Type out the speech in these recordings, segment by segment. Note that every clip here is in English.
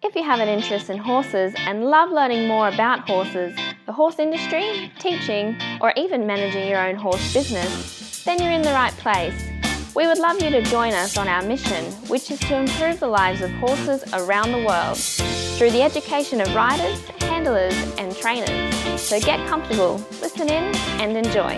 If you have an interest in horses and love learning more about horses, the horse industry, teaching, or even managing your own horse business, then you're in the right place. We would love you to join us on our mission, which is to improve the lives of horses around the world through the education of riders, handlers, and trainers. So get comfortable, listen in, and enjoy.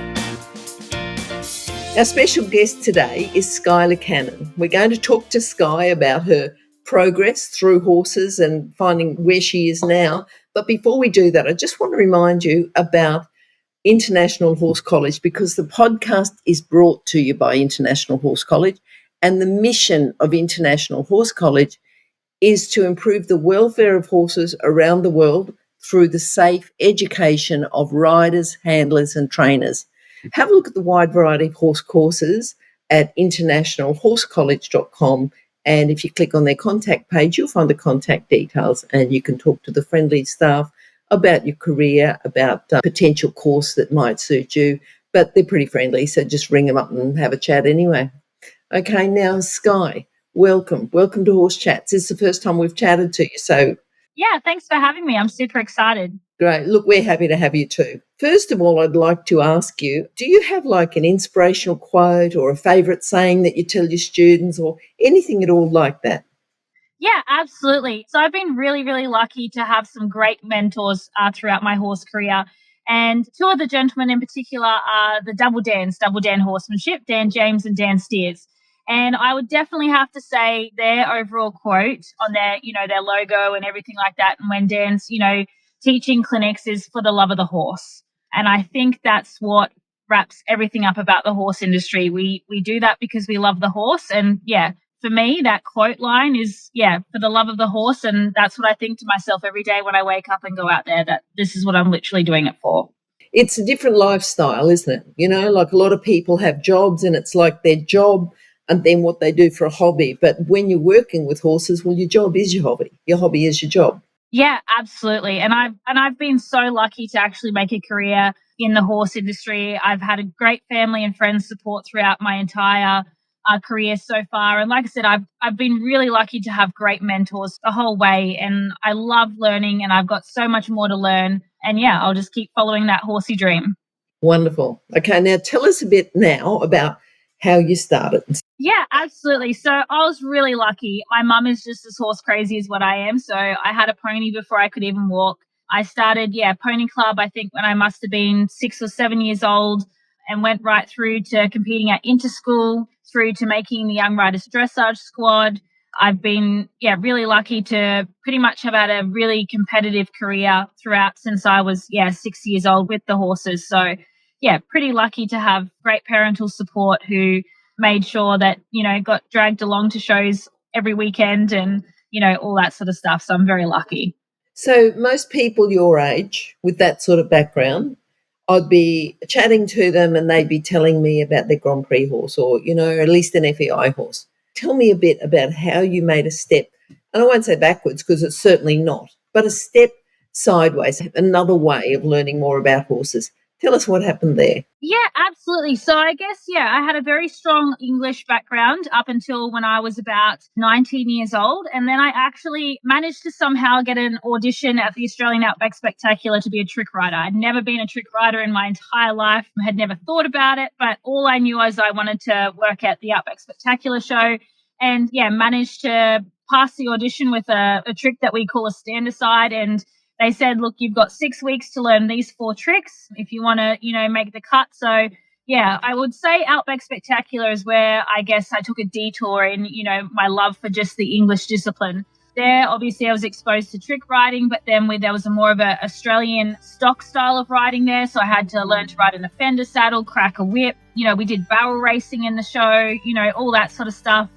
Our special guest today is Skye Liikanen. We're going to talk to Skye about her progress through horses and finding where she is now. But before we do that, I just want to remind you about International Horse College, because the podcast is brought to you by International Horse College, and the mission of International Horse College is to improve the welfare of horses around the world through the safe education of riders, handlers and trainers. Have a look at the wide variety of horse courses at internationalhorsecollege.com, and if you click on their contact page, you'll find the contact details and you can talk to the friendly staff about your career, about a potential course that might suit you. But they're pretty friendly, so just ring them up and have a chat anyway. Okay, now, Skye, welcome. Welcome to Horse Chats. This is the first time we've chatted to you, so... Yeah, thanks for having me. I'm super excited. Great. Look, we're happy to have you too. First of all, I'd like to ask you, do you have like an inspirational quote or a favourite saying that you tell your students or anything at all like that? Yeah, absolutely. So I've been really, really lucky to have some great mentors throughout my horse career. And two of the gentlemen in particular are the Double Dan Horsemanship, Dan James and Dan Steers. And I would definitely have to say their overall quote on their, their logo and everything like that. And when Dan's, teaching clinics is for the love of the horse. And I think that's what wraps everything up about the horse industry. We do that because we love the horse. And yeah, for me, that quote line is, for the love of the horse. And that's what I think to myself every day when I wake up and go out there, that this is what I'm literally doing it for. It's a different lifestyle, isn't it? Like a lot of people have jobs and it's like their job and then what they do for a hobby. But when you're working with horses, well, your job is your hobby. Your hobby is your job. Yeah, absolutely. And I've been so lucky to actually make a career in the horse industry. I've had a great family and friends support throughout my entire career so far. And like I said, I've been really lucky to have great mentors the whole way. And I love learning and I've got so much more to learn. And yeah, I'll just keep following that horsey dream. Wonderful. Okay, now tell us a bit now about how you started. Yeah, absolutely. So I was really lucky. My mum is just as horse crazy as what I am. So I had a pony before I could even walk. I started, pony club, I think when I must have been 6 or 7 years old, and went right through to competing at interschool, through to making the Young Riders Dressage squad. I've been, really lucky to pretty much have had a really competitive career throughout since I was, 6 years old with the horses. So, pretty lucky to have great parental support who made sure that, got dragged along to shows every weekend and, all that sort of stuff. So I'm very lucky. So most people your age with that sort of background, I'd be chatting to them and they'd be telling me about their Grand Prix horse or, at least an FEI horse. Tell me a bit about how you made a step, and I won't say backwards because it's certainly not, but a step sideways, another way of learning more about horses. Tell us what happened there. Yeah, absolutely. So I guess, I had a very strong English background up until when I was about 19 years old. And then I actually managed to somehow get an audition at the Australian Outback Spectacular to be a trick rider. I'd never been a trick rider in my entire life, had never thought about it. But all I knew was I wanted to work at the Outback Spectacular show and, managed to pass the audition with a trick that we call a stand-aside. And they said, look, you've got 6 weeks to learn these 4 tricks if you want to, make the cut. So, I would say Outback Spectacular is where I guess I took a detour in, my love for just the English discipline. There, obviously, I was exposed to trick riding, but then there was a more of an Australian stock style of riding there. So I had to learn to ride an offender saddle, crack a whip. We did barrel racing in the show, all that sort of stuff.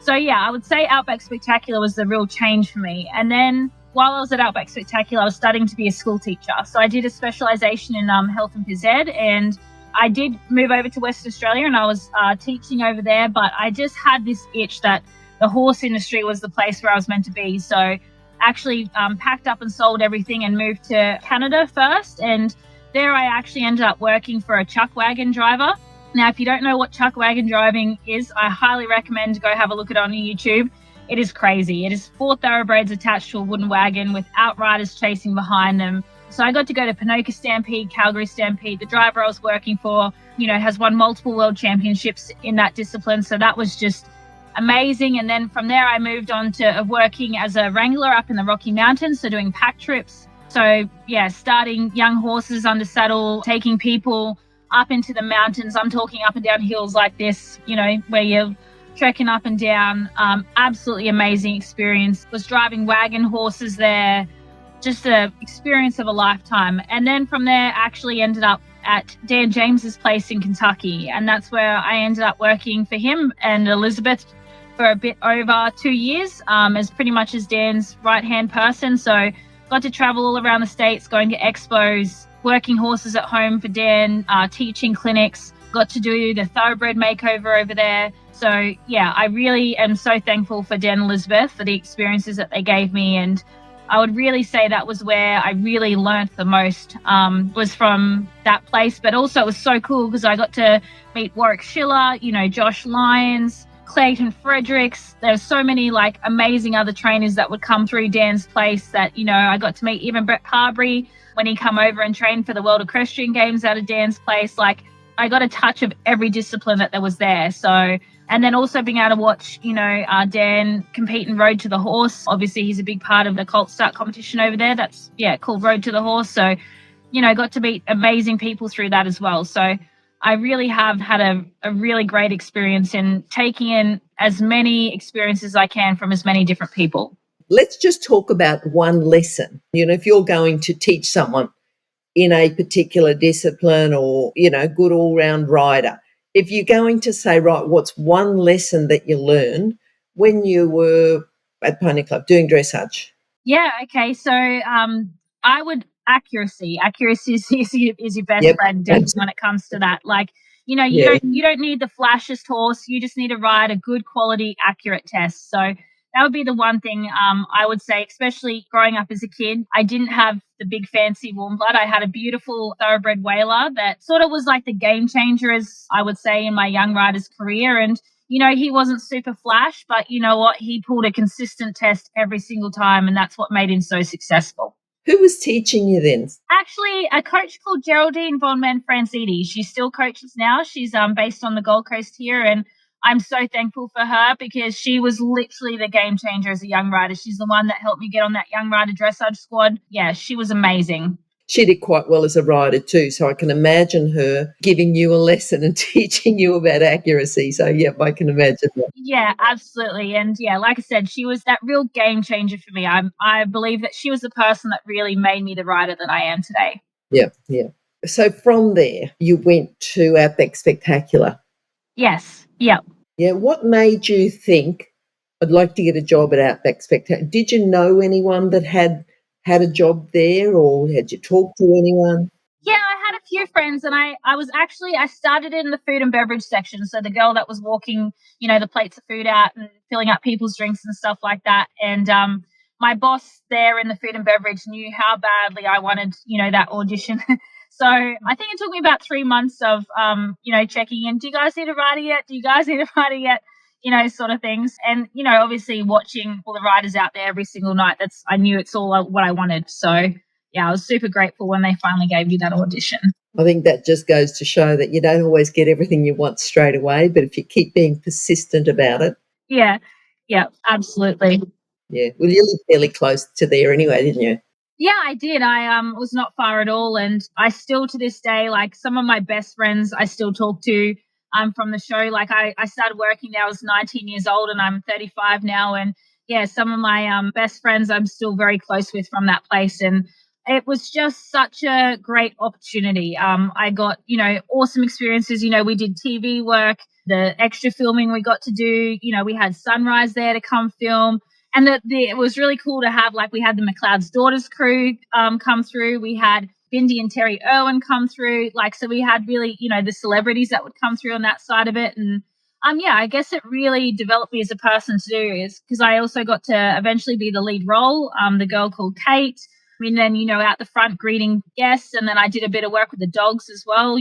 So, I would say Outback Spectacular was the real change for me. And then while I was at Outback Spectacular, I was studying to be a school teacher. So I did a specialisation in health and phys ed, and I did move over to Western Australia and I was teaching over there, but I just had this itch that the horse industry was the place where I was meant to be. So actually packed up and sold everything and moved to Canada first. And there I actually ended up working for a Chuck Wagon driver. Now, if you don't know what Chuck Wagon driving is, I highly recommend go have a look at it on YouTube. it is crazy. It is 4 thoroughbreds attached to a wooden wagon with outriders chasing behind them. So I got to go to Ponoka Stampede, Calgary Stampede. The driver I was working for, has won multiple world championships in that discipline. So that was just amazing. And then from there, I moved on to working as a wrangler up in the Rocky Mountains, so doing pack trips. So yeah, starting young horses under saddle, taking people up into the mountains. I'm talking up and down hills like this, where you're trekking up and down. Absolutely amazing experience. Was driving wagon horses there. Just an experience of a lifetime. And then from there, actually ended up at Dan James's place in Kentucky. And that's where I ended up working for him and Elizabeth for a bit over 2 years, as pretty much as Dan's right-hand person. So got to travel all around the States, going to expos, working horses at home for Dan, teaching clinics, got to do the thoroughbred makeover over there. So yeah, I really am so thankful for Dan and Elizabeth for the experiences that they gave me. And I would really say that was where I really learnt the most, was from that place. But also it was so cool because I got to meet Warwick Schiller, Josh Lyons, Clayton Fredericks. There's so many amazing other trainers that would come through Dan's place that, I got to meet even Brett Carberry when he come over and trained for the World Equestrian Games out of Dan's place. I got a touch of every discipline that there was there. So, and then also being able to watch, Dan compete in Road to the Horse. Obviously, he's a big part of the Colt Start competition over there. That's, called Road to the Horse. So, got to meet amazing people through that as well. So I really have had a really great experience in taking in as many experiences as I can from as many different people. Let's just talk about one lesson. If you're going to teach someone in a particular discipline or, good all-round rider, if you're going to say, right, what's one lesson that you learned when you were at Pony Club doing dressage? Yeah, okay. So I would accuracy is your best friend when it comes to that. You don't need the flashiest horse. You just need to ride a good quality, accurate test. So that would be the one thing I would say, especially growing up as a kid. I didn't have the big fancy warm blood. I had a beautiful thoroughbred whaler that sort of was like the game changer, as I would say, in my young rider's career. And, he wasn't super flash, but you know what? He pulled a consistent test every single time, and that's what made him so successful. Who was teaching you then? Actually, a coach called Geraldine von Manfrancidi. She still coaches now. She's based on the Gold Coast here, and I'm so thankful for her because she was literally the game changer as a young rider. She's the one that helped me get on that young rider dressage squad. Yeah, she was amazing. She did quite well as a rider too, so I can imagine her giving you a lesson and teaching you about accuracy. So, yeah, I can imagine that. Yeah, absolutely. And, yeah, like I said, she was that real game changer for me. I believe that she was the person that really made me the rider that I am today. Yeah, yeah. So from there, you went to Outback Spectacular. Yes, yep. Yeah, what made you think, I'd like to get a job at Outback Spectacular? Did you know anyone that had a job there, or had you talked to anyone? Yeah, I had a few friends, and I started in the food and beverage section. So the girl that was walking, the plates of food out and filling up people's drinks and stuff like that. And my boss there in the food and beverage knew how badly I wanted, that audition. So I think it took me about 3 months of, checking in. Do you guys need a rider yet? Do you guys need a rider yet? Sort of things. And, obviously watching all the riders out there every single night, I knew it's all what I wanted. So, yeah, I was super grateful when they finally gave you that audition. I think that just goes to show that you don't always get everything you want straight away, but if you keep being persistent about it. Yeah, absolutely. Yeah, well, you lived fairly close to there anyway, didn't you? Yeah, I did. I was not far at all. And I still, to this day, some of my best friends I still talk to from the show. I started working there, I was 19 years old, and I'm 35 now. And yeah, some of my best friends I'm still very close with from that place. And it was just such a great opportunity. I got, awesome experiences. We did TV work, the extra filming we got to do. We had Sunrise there to come film. And it was really cool to have, we had the McLeod's Daughters crew come through. We had Bindi and Terry Irwin come through. So we had really, the celebrities that would come through on that side of it. And I guess it really developed me as a person to do, is because I also got to eventually be the lead role, the girl called Kate. And then, out the front greeting guests. And then I did a bit of work with the dogs as well,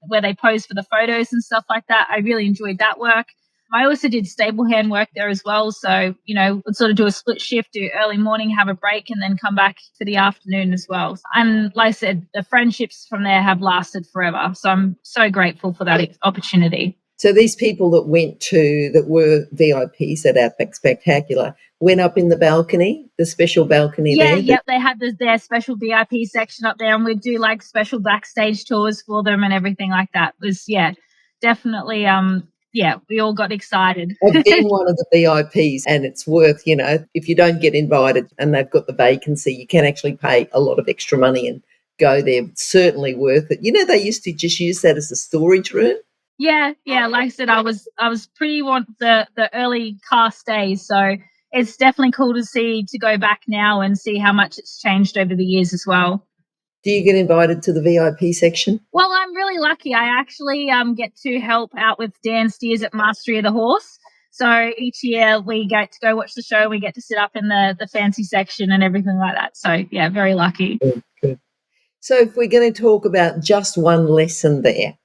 where they pose for the photos and stuff like that. I really enjoyed that work. I also did stable hand work there as well. So, would sort of do a split shift, do early morning, have a break, and then come back for the afternoon as well. And like I said, the friendships from there have lasted forever. So I'm so grateful for that opportunity. So these people that were VIPs at Outback Spectacular went up in the balcony, the special balcony there? Yep. They had their special VIP section up there, and we'd do like special backstage tours for them and everything like that. It was, definitely, we all got excited. I've been one of the VIPs, and it's worth, if you don't get invited and they've got the vacancy, you can actually pay a lot of extra money and go there. It's certainly worth it. They used to just use that as a storage room. Yeah. Like I said, I was pretty the early cast days, so it's definitely cool to go back now and see how much it's changed over the years as well. Do you get invited to the VIP section? Well, I'm really lucky. I actually get to help out with Dan Steers at Mastery of the Horse. So each year we get to go watch the show. We get to sit up in the fancy section and everything like that. So, yeah, very lucky. Good. So if we're going to talk about just one lesson there,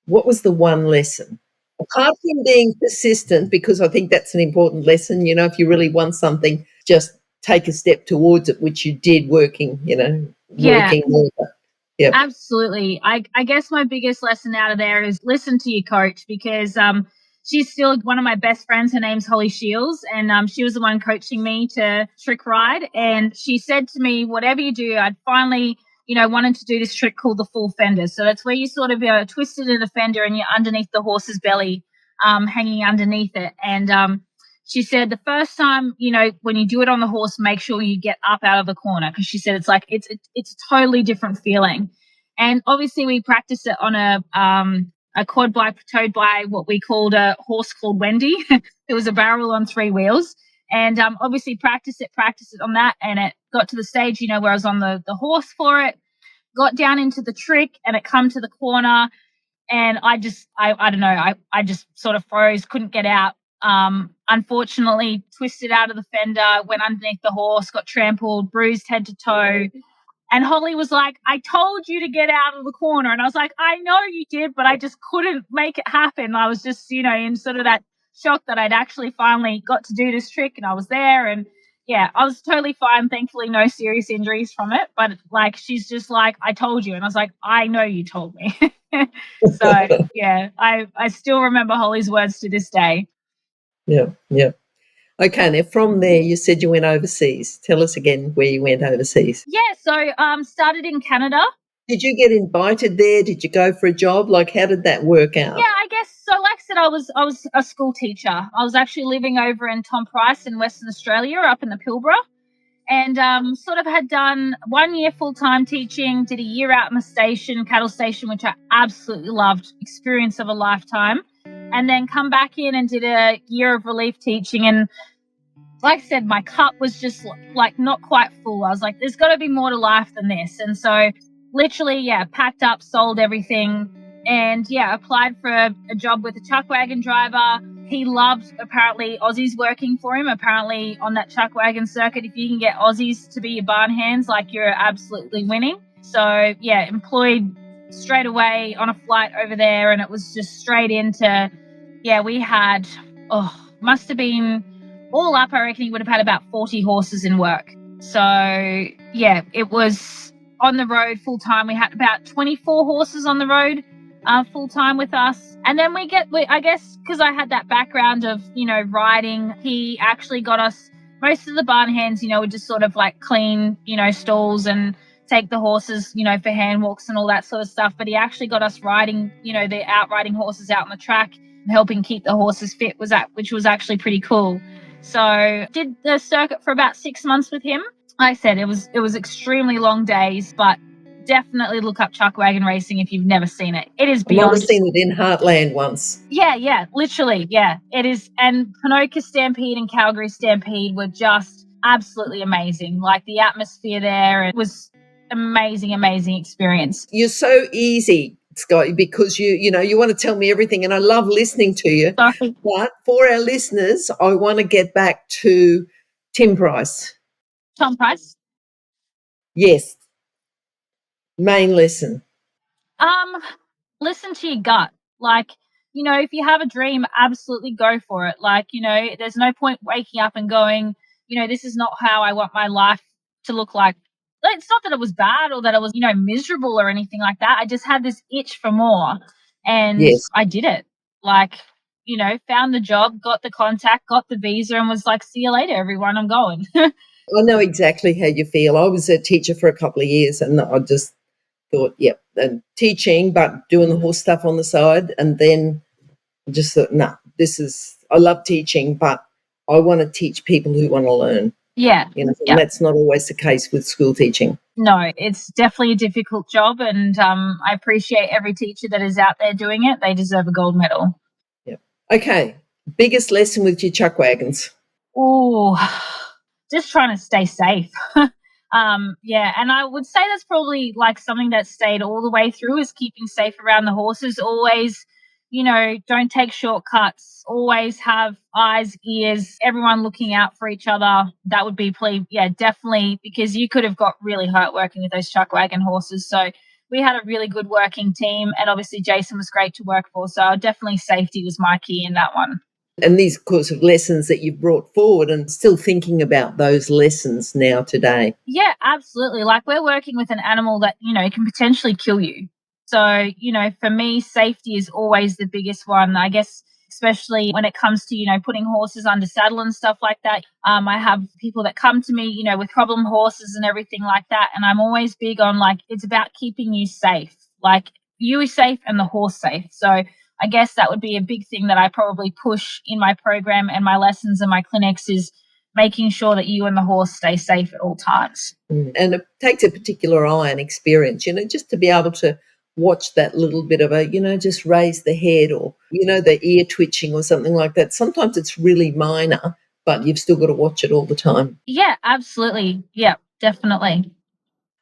what was the one lesson? Apart from being persistent, because I think that's an important lesson, if you really want something, just take a step towards it, which you did working more. Yeah, absolutely. I guess my biggest lesson out of there is listen to your coach, because she's still one of my best friends. Her name's Holly Shields, and she was the one coaching me to trick ride. And she said to me, whatever you do, I'd finally wanted to do this trick called the full fender. So that's where you sort of twisted in a fender and you're underneath the horse's belly, hanging underneath it. And she said the first time, when you do it on the horse, make sure you get up out of the corner, because she said it's like it's a totally different feeling. And obviously we practiced it on a quad bike towed by what we called a horse called Wendy. It was a barrel on 3 wheels. And obviously practice it on that. And it got to the stage, where I was on the horse for it, got down into the trick, and it come to the corner. And I don't know, I just sort of froze, couldn't get out. Unfortunately, twisted out of the fender, went underneath the horse, got trampled, bruised head to toe. And Holly was like, I told you to get out of the corner. And I was like, I know you did, but I just couldn't make it happen. I was just, in sort of that shock that I'd actually finally got to do this trick, and I was there, and I was totally fine. Thankfully, no serious injuries from it. But like, she's just like, I told you. And I was like, I know you told me. So I still remember Holly's words to this day. Yeah. Okay, now from there, you said you went overseas. Tell us again where you went overseas. Yeah, so started in Canada. Did you get invited there? Did you go for a job? Like, how did that work out? Yeah, I guess so. Like I said, I was a school teacher. I was actually living over in Tom Price in Western Australia, up in the Pilbara, and sort of had done 1 year full-time teaching, did a year out in the cattle station, which I absolutely loved, experience of a lifetime, and then come back in and did a year of relief teaching. And like I said, my cup was just like not quite full. I was like, there's got to be more to life than this. And so literally, packed up, sold everything, and applied for a job with a Chuck Wagon driver. He loved, apparently, Aussies working for him. Apparently on that Chuck Wagon circuit, if you can get Aussies to be your barn hands, like, you're absolutely winning. So employed straight away on a flight over there, and it was just straight into, we had, must have been all up, I reckon he would have had about 40 horses in work. So it was on the road full time. We had about 24 horses on the road full time with us. And then I guess because I had that background of, riding, he actually got us, most of the barn hands, would just sort of like clean, stalls and take the horses, for hand walks and all that sort of stuff. But he actually got us riding, the riding horses out on the track, helping keep the horses fit, which was actually pretty cool. So did the circuit for about 6 months with him. Like I said, it was extremely long days, but definitely look up Chuck Wagon racing if you've never seen it. It is beyond. I've seen it in Heartland once. Yeah, literally, it is. And Ponoka Stampede and Calgary Stampede were just absolutely amazing. Like, the atmosphere there, it was amazing experience. You're so easy, Skye, because you want to tell me everything, and I love listening to you. Sorry. But for our listeners, I want to get back to Tom Price. Yes. Main lesson. Listen to your gut. Like, if you have a dream, absolutely go for it. Like, there's no point waking up and going, this is not how I want my life to look like. It's not that it was bad or that it was, miserable or anything like that. I just had this itch for more and Yes. I did it. Like, found the job, got the contact, got the visa and was like, see you later, everyone, I'm going. I know exactly how you feel. I was a teacher for a couple of years and I just thought, yep, and teaching, but doing the horse stuff on the side. And then just thought, no, I love teaching, but I want to teach people who want to learn. Yeah. And Yeah. that's not always the case with school teaching. No, it's definitely a difficult job. And I appreciate every teacher that is out there doing it. They deserve a gold medal. Yeah. Okay. Biggest lesson with your chuck wagons? Oh, just trying to stay safe. Yeah, and I would say that's probably like something that stayed all the way through is keeping safe around the horses. Always, don't take shortcuts. Always have eyes, ears, everyone looking out for each other. That would be, definitely, because you could have got really hurt working with those chuck wagon horses. So we had a really good working team, and obviously Jason was great to work for. So definitely safety was my key in that one. And these sorts of lessons that you've brought forward and still thinking about those lessons now today. Yeah, absolutely. Like we're working with an animal that, can potentially kill you. So, for me, safety is always the biggest one. I guess, especially when it comes to, putting horses under saddle and stuff like that. I have people that come to me, with problem horses and everything like that. And I'm always big on it's about keeping you safe, like you are safe and the horse safe. So I guess that would be a big thing that I probably push in my program and my lessons and my clinics is making sure that you and the horse stay safe at all times. And it takes a particular eye and experience, just to be able to watch that little bit of just raise the head or, the ear twitching or something like that. Sometimes it's really minor, but you've still got to watch it all the time. Yeah, absolutely. Yeah, definitely.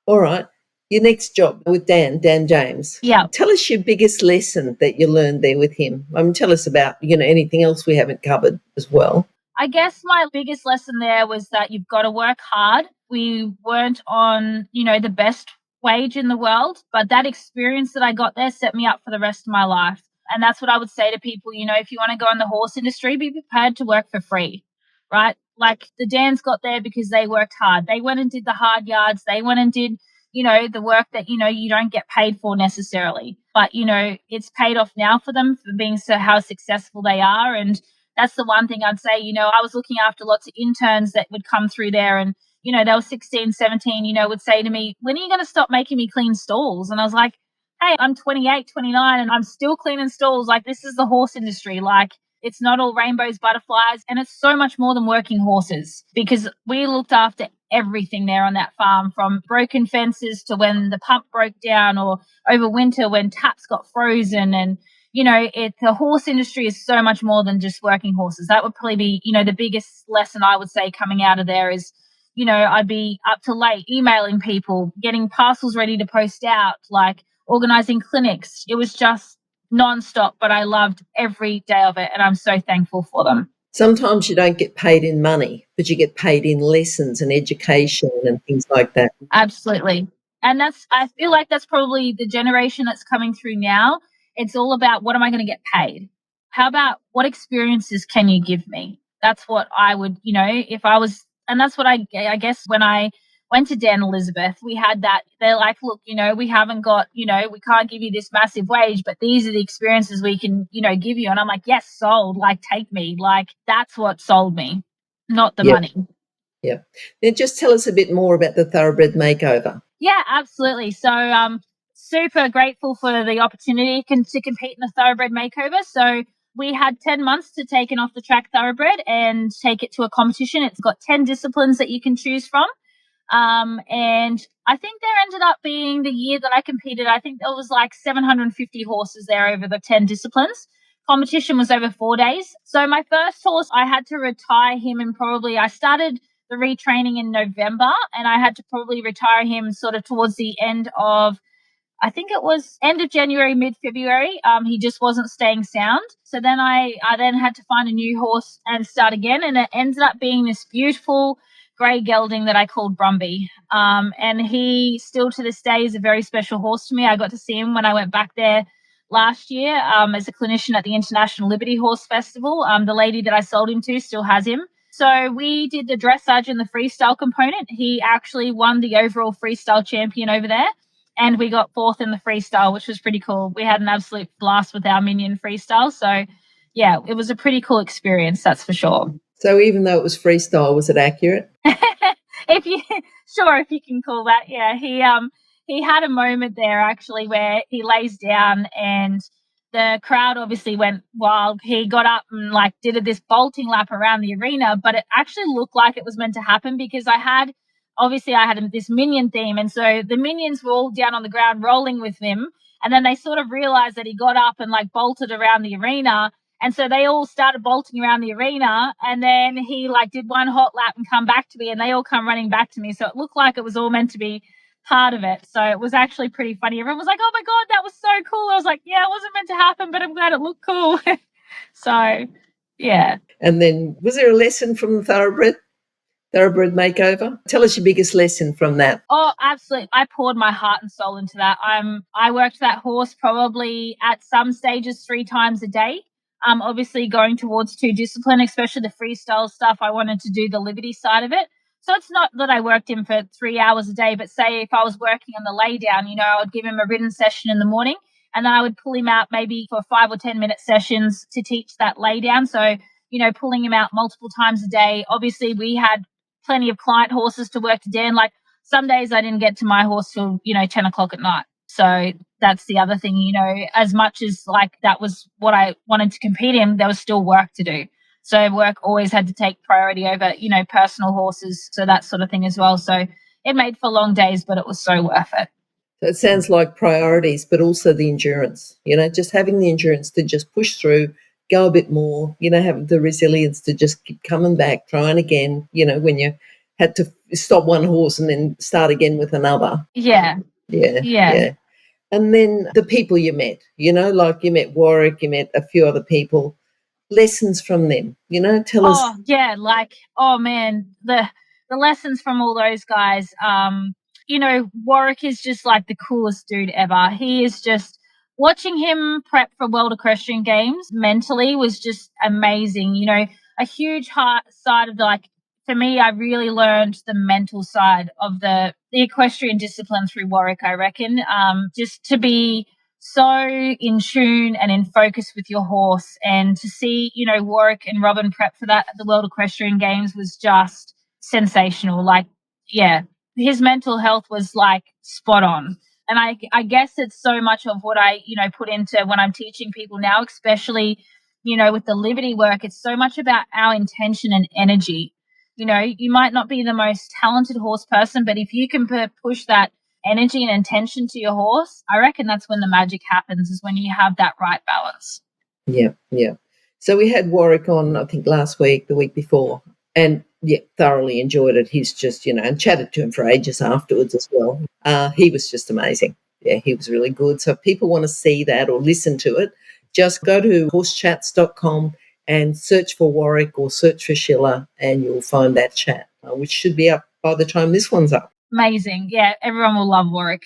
All right. Your next job with Dan James. Yeah. Tell us your biggest lesson that you learned there with him. Tell us about, anything else we haven't covered as well. I guess my biggest lesson there was that you've got to work hard. We weren't on, the best wage in the world, but that experience that I got there set me up for the rest of my life. And that's what I would say to people, if you want to go in the horse industry, be prepared to work for free, right? Like the Dans got there because they worked hard. They went and did the hard yards. They went and did the work that, you don't get paid for necessarily. But, it's paid off now for them for being how successful they are. And that's the one thing I'd say, I was looking after lots of interns that would come through there and, they were 16, 17, would say to me, when are you going to stop making me clean stalls? And I was like, hey, I'm 28, 29 and I'm still cleaning stalls. Like this is the horse industry. Like it's not all rainbows, butterflies. And it's so much more than working horses because we looked after everything there on that farm from broken fences to when the pump broke down or over winter when taps got frozen. And, the horse industry is so much more than just working horses. That would probably be, the biggest lesson I would say coming out of there is, I'd be up to late emailing people, getting parcels ready to post out, like organizing clinics. It was just nonstop, but I loved every day of it. And I'm so thankful for them. Sometimes you don't get paid in money, but you get paid in lessons and education and things like that. Absolutely. And I feel like that's probably the generation that's coming through now. It's all about what am I going to get paid? How about what experiences can you give me? That's what I would, if I was, and that's what I guess when I went to Dan Elizabeth, we had that. They're like, look, we haven't got, we can't give you this massive wage, but these are the experiences we can, give you. And I'm like, yes, sold. Like, take me. Like, that's what sold me, not the money. Yeah. Now just tell us a bit more about the Thoroughbred Makeover. Yeah, absolutely. So super grateful for the opportunity to compete in the Thoroughbred Makeover. So we had 10 months to take an off-the-track Thoroughbred and take it to a competition. It's got 10 disciplines that you can choose from. And I think there ended up being the year that I competed, I think there was like 750 horses there over the 10 disciplines. Competition was over 4 days. So my first horse, I had to retire him and I started the retraining in November and I had to probably retire him sort of towards the end of, I think it was end of January, mid-February. He just wasn't staying sound. So then I then had to find a new horse and start again. And it ended up being this beautiful grey gelding that I called Brumby. And he still to this day is a very special horse to me. I got to see him when I went back there last year as a clinician at the International Liberty Horse Festival. The lady that I sold him to still has him. So we did the dressage and the freestyle component. He actually won the overall freestyle champion over there, and we got fourth in the freestyle, which was pretty cool. We had an absolute blast with our minion freestyle. So, yeah, it was a pretty cool experience, that's for sure. So even though it was freestyle, was it accurate? if you can call that, yeah. He had a moment there actually where he lays down and the crowd obviously went wild. He got up and did this bolting lap around the arena, but it actually looked like it was meant to happen because I had this minion theme, and so the minions were all down on the ground rolling with him, and then they sort of realized that he got up and bolted around the arena. And so they all started bolting around the arena, and then he did one hot lap and come back to me, and they all come running back to me. So it looked like it was all meant to be part of it. So it was actually pretty funny. Everyone was like, "Oh my God, that was so cool." I was like, "Yeah, it wasn't meant to happen, but I'm glad it looked cool." So, yeah. And then was there a lesson from the thoroughbred makeover? Tell us your biggest lesson from that. Oh, absolutely. I poured my heart and soul into that. I worked that horse probably at some stages 3 times a day. Obviously going towards 2 discipline, especially the freestyle stuff. I wanted to do the Liberty side of it. So it's not that I worked him for 3 hours a day, but say if I was working on the lay down, I would give him a written session in the morning, and then I would pull him out maybe for 5 or 10 minute sessions to teach that lay down. So, pulling him out multiple times a day. Obviously we had plenty of client horses to work to Dan. Some days I didn't get to my horse till, 10 o'clock at night. So that's the other thing, as much as that was what I wanted to compete in, there was still work to do. So work always had to take priority over, personal horses. So that sort of thing as well. So it made for long days, but it was so worth it. So it sounds like priorities, but also the endurance, just having the endurance to just push through, go a bit more, have the resilience to just keep coming back, trying again, when you had to stop one horse and then start again with another. Yeah. Yeah. And then the people you met, you met Warwick, you met a few other people, lessons from them, tell us. Oh, yeah, oh man, the lessons from all those guys. Warwick is just the coolest dude ever. He is just, watching him prep for World Equestrian Games mentally was just amazing. A huge side of for me, I really learned the mental side of the equestrian discipline through Warwick, I reckon. Just to be so in tune and in focus with your horse, and to see, Warwick and Robin prep for that at the World Equestrian Games was just sensational. His mental health was spot on. And I guess it's so much of what I, put into when I'm teaching people now, especially, with the Liberty work. It's so much about our intention and energy. You might not be the most talented horse person, but if you can push that energy and intention to your horse, I reckon that's when the magic happens, is when you have that right balance. Yeah. So we had Warwick on, I think, last week, the week before, and thoroughly enjoyed it. He's just, and chatted to him for ages afterwards as well. He was just amazing. Yeah, he was really good. So if people want to see that or listen to it, just go to horsechats.com and search for Warwick or search for Schiller, and you'll find that chat, which should be up by the time this one's up. Amazing. Yeah, everyone will love Warwick.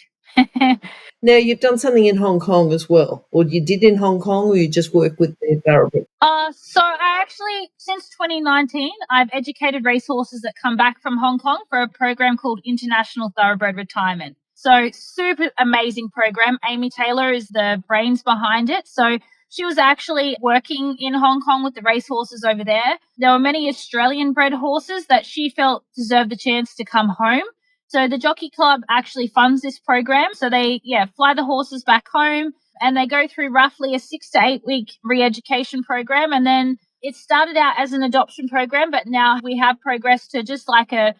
Now, you've done something in Hong Kong as well, or you did in Hong Kong, or you just work with the thoroughbred? So I actually, since 2019, I've educated racehorses that come back from Hong Kong for a program called International Thoroughbred Retirement. So super amazing program. Amy Taylor is the brains behind it. So she was actually working in Hong Kong with the racehorses over there. There were many Australian bred horses that she felt deserved the chance to come home. So the Jockey Club actually funds this program. So they, fly the horses back home, and they go through roughly a 6 to 8 week re-education program. And then it started out as an adoption program, but now we have progressed to just a,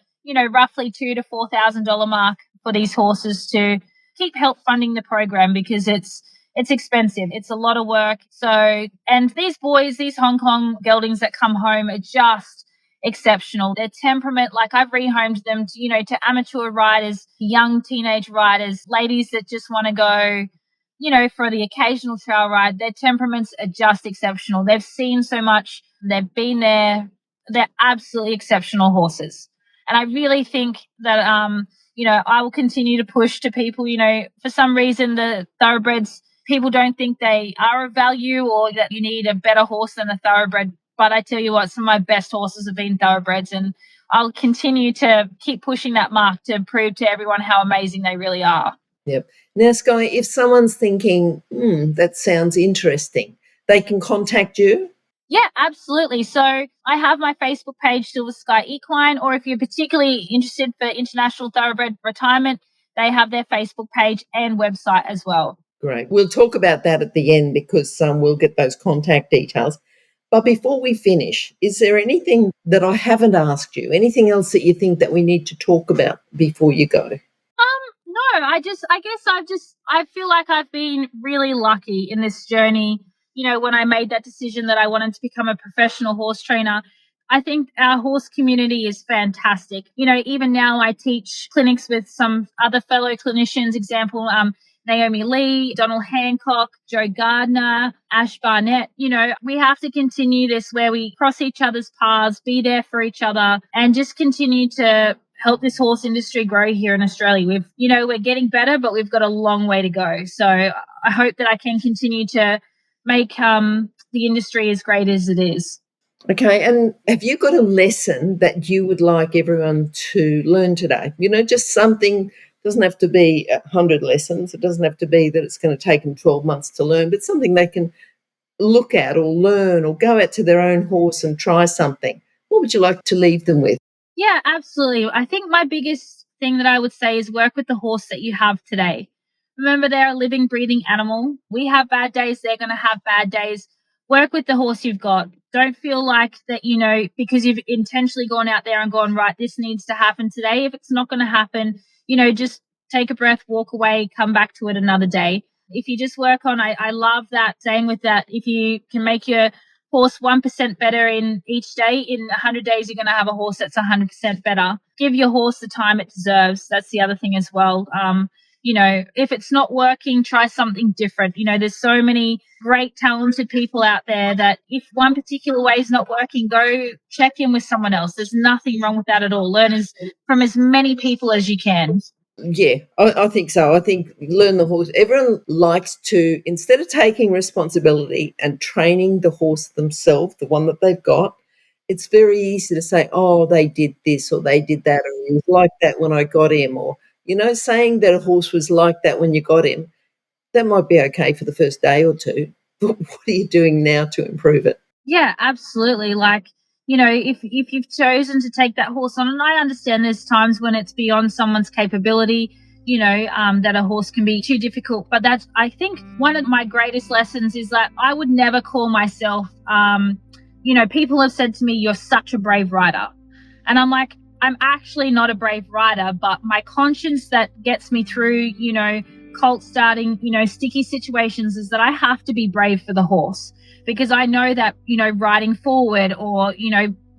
roughly $2,000 to $4,000 mark for these horses to keep help funding the program, because it's expensive. It's a lot of work. So, and these boys, these Hong Kong geldings that come home are just exceptional. Their temperament, I've rehomed them to, to amateur riders, young teenage riders, ladies that just want to go, for the occasional trail ride. Their temperaments are just exceptional. They've seen so much. They've been there. They're absolutely exceptional horses. And I really think that, I will continue to push to people, for some reason the thoroughbreds, people don't think they are of value or that you need a better horse than a thoroughbred. But I tell you what, some of my best horses have been thoroughbreds, and I'll continue to keep pushing that mark to prove to everyone how amazing they really are. Yep. Now, Skye, if someone's thinking, that sounds interesting, they can contact you? Yeah, absolutely. So I have my Facebook page, Silver Skye Equine, or if you're particularly interested for international thoroughbred retirement, they have their Facebook page and website as well. Great. We'll talk about that at the end because we'll get those contact details. But before we finish, is there anything that I haven't asked you, anything else that you think that we need to talk about before you go? No, I feel like I've been really lucky in this journey. You know, when I made that decision that I wanted to become a professional horse trainer, I think our horse community is fantastic. You know, even now I teach clinics with some other fellow clinicians, example, Naomi Lee, Donald Hancock, Joe Gardner, Ash Barnett. You know, we have to continue this where we cross each other's paths, be there for each other, and just continue to help this horse industry grow here in Australia. We're getting better, but we've got a long way to go. So I hope that I can continue to make the industry as great as it is. Okay, and have you got a lesson that you would like everyone to learn today? You know, just something. Doesn't have to be 100 lessons. It doesn't have to be that it's going to take them 12 months to learn, but something they can look at or learn or go out to their own horse and try something. What would you like to leave them with? Yeah, absolutely. I think my biggest thing that I would say is work with the horse that you have today. Remember, they're a living, breathing animal. We have bad days. They're going to have bad days. Work with the horse you've got. Don't feel like that, because you've intentionally gone out there and gone, right, this needs to happen today. If it's not going to happen, just take a breath, walk away, come back to it another day. If you just work on, I love that saying with that, if you can make your horse 1% better in each day, in 100 days, you're going to have a horse that's 100% better. Give your horse the time it deserves. That's the other thing as well. If it's not working, try something different. There's so many great, talented people out there that if one particular way is not working, go check in with someone else. There's nothing wrong with that at all. Learn from as many people as you can. Yeah, I think so. I think learn the horse. Everyone likes to, instead of taking responsibility and training the horse themselves, the one that they've got, it's very easy to say, oh, they did this or they did that, or he was like that when I got him, or, saying that a horse was like that when you got him, that might be okay for the first day or two. But what are you doing now to improve it? Yeah, absolutely. Like, if you've chosen to take that horse on, and I understand there's times when it's beyond someone's capability, that a horse can be too difficult. But I think one of my greatest lessons is that I would never call myself, people have said to me, you're such a brave rider. And I'm like, I'm actually not a brave rider, but my conscience that gets me through, colt starting, sticky situations is that I have to be brave for the horse. Because I know that, riding forward or,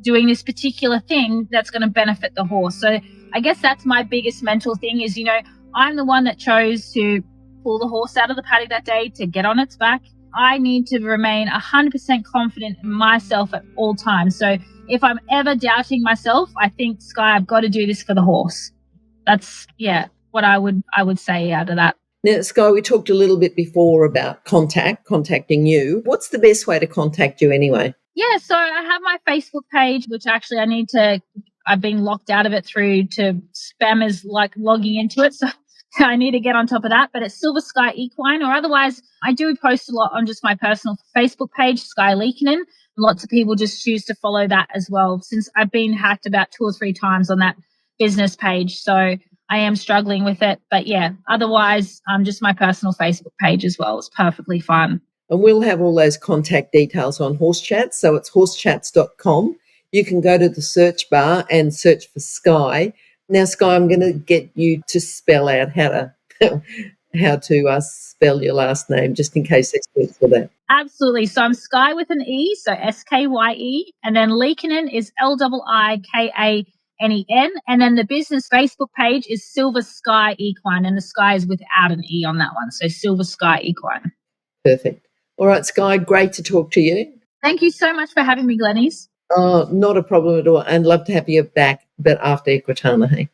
doing this particular thing that's going to benefit the horse. So I guess that's my biggest mental thing is, I'm the one that chose to pull the horse out of the paddock that day to get on its back. I need to remain 100% confident in myself at all times. So if I'm ever doubting myself, I think, Skye, I've got to do this for the horse. That's, what I would say out of that. Now, Skye, we talked a little bit before about contacting you. What's the best way to contact you anyway? Yeah, so I have my Facebook page, which actually I've been locked out of it through to spammers like logging into it. So I need to get on top of that. But it's Silver Skye Equine, or otherwise I do post a lot on just my personal Facebook page, Skye Liikanen. Lots of people just choose to follow that as well, since I've been hacked about 2 or 3 times on that business page. So I am struggling with it. But yeah, otherwise, just my personal Facebook page as well. It's perfectly fine. And we'll have all those contact details on Horse Chats. So it's horsechats.com. You can go to the search bar and search for Skye. Now, Skye, I'm going to get you to spell out how to spell your last name, just in case they search for that. Absolutely. So I'm Skye with an E, so Skye, and then Liikanen is Liikanen. And then the business Facebook page is Silver Skye Equine, and the Skye is without an E on that one. So Silver Skye Equine. Perfect. All right, Skye, great to talk to you. Thank you so much for having me, Glenys. Oh, not a problem at all. And love to have you back, but after Equitana, hey?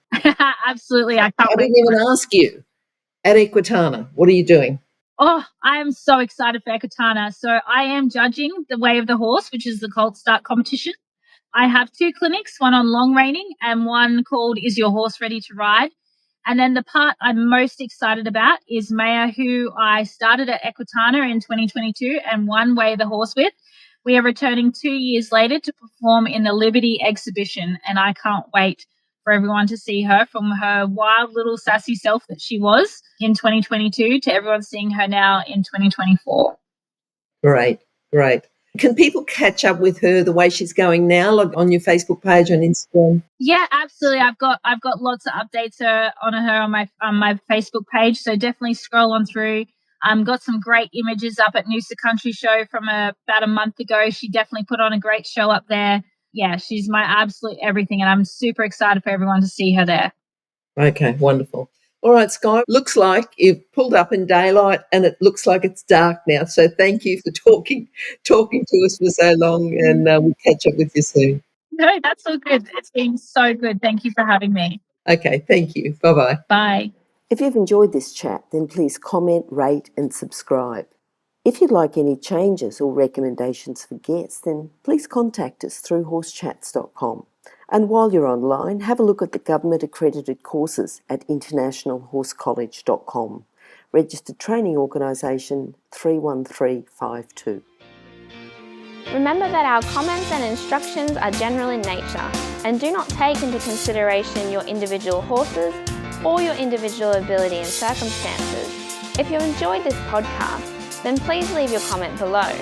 Absolutely. I didn't even ask you. At Equitana, what are you doing? Oh, I am so excited for Ekatana. So I am judging the Way of the Horse, which is the colt start competition. I have 2 clinics, one on long reining and one called Is Your Horse Ready to Ride? And then the part I'm most excited about is Maya, who I started at Equitana in 2022 and won Way of the Horse with. We are returning 2 years later to perform in the Liberty exhibition, and I can't wait for everyone to see her, from her wild little sassy self that she was in 2022 to everyone seeing her now in 2024. Great, great. Can people catch up with her the way she's going now, like on your Facebook page and Instagram? Yeah, absolutely. I've got lots of updates on my Facebook page, so definitely scroll on through. Got some great images up at Noosa Country Show from about a month ago. She definitely put on a great show up there. Yeah, she's my absolute everything, and I'm super excited for everyone to see her there. Okay, wonderful. All right, Skye, looks like you've pulled up in daylight and it looks like it's dark now. So thank you for talking to us for so long, and we'll catch up with you soon. No, that's all good. It's been so good. Thank you for having me. Okay, thank you. Bye-bye. Bye. If you've enjoyed this chat, then please comment, rate and subscribe. If you'd like any changes or recommendations for guests, then please contact us through horsechats.com. And while you're online, have a look at the government-accredited courses at internationalhorsecollege.com. Registered Training Organisation 31352. Remember that our comments and instructions are general in nature and do not take into consideration your individual horses or your individual ability and circumstances. If you enjoyed this podcast, then please leave your comment below.